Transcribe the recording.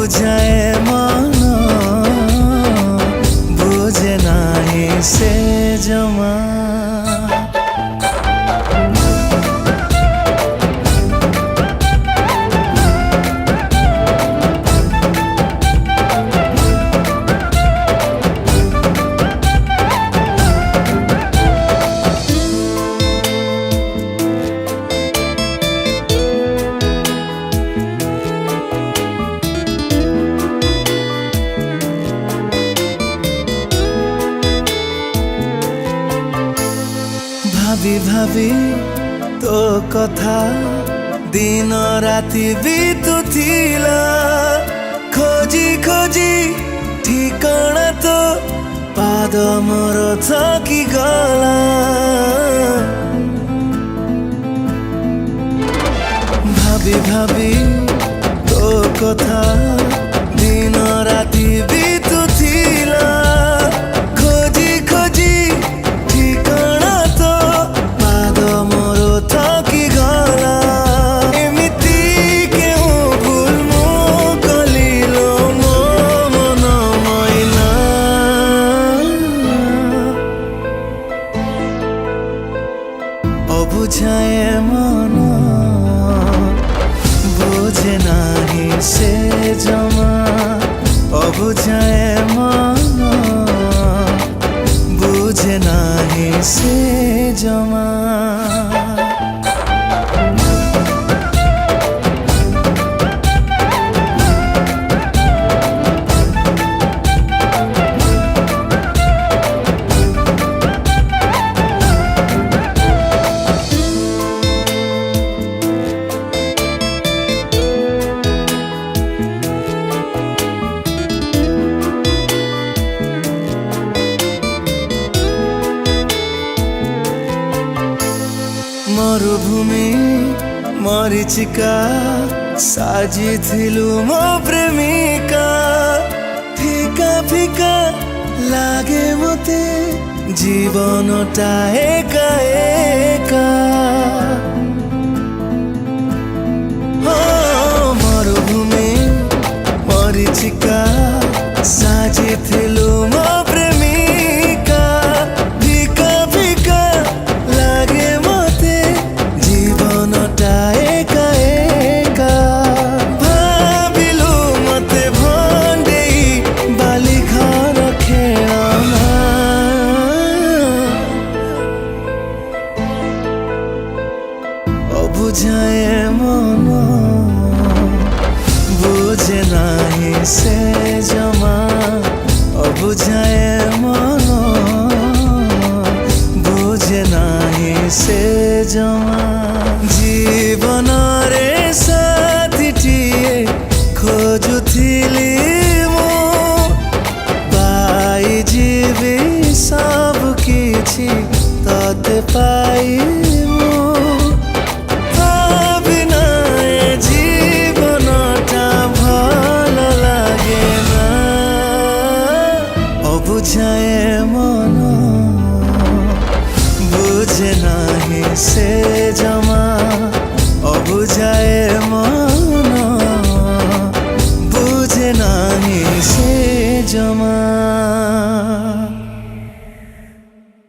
অবুঝায় মন বুঝে নাই সে জমা। ভাবি ভাবি তো কথা দিন রাতি বিতুথিলা খোঁজি খোঁজি ঠিকଣା তো পাদ মোর থকি গলা। ভাবি ভাবি তো কথা দিন রাতি বিতুথিলা খোঁজি খোঁজি ঠিকଣା তো পাদ মোর থকি গলা। এমিতি কেউ ভুল মো কলিল মো মন মইনা অবুঝায় মন বুঝে নাহি সে জমা। অবুঝায় মন বুঝে নাহি সে জমা। মরুভূমি মরিচিকা সাজিଥିଲୁ ମୋ ପ୍ରେମିକା। ଫିକା ଫିକା ଲାଗେ ମତେ ଜୀବନଟା ଏକା ଏକା। ମରୁଭୂମି ମରିଚିକା ସାଜିଥିଲୁ ମୋ ପ୍ରେମିକା। ଫିକା ଫିକା ଲାଗେ ମତେ ଜୀବନଟା ଏକା ଏକା। ଭାବିଲୁ ମତେ ଭଣ୍ଡେଇ ବାଲି ଘର ଖେଳନା। অবুঝায় মন বুঝে নাহি সে জমা। অবুঝায় মন বুঝে নাহি সে জমা। জীবনরে সাথীটিয়ে খোঁজুথিলি মু পাই ଯିବି ସବୁ କିଛି ତତେ ପାଇ ମୁଁ। ଭାବିନା ଏ ଜୀବନଟା ଭଲ ଲାଗେ ନା। অবুঝায় মন বুঝে নাহি সে জমা। অবুঝায় মন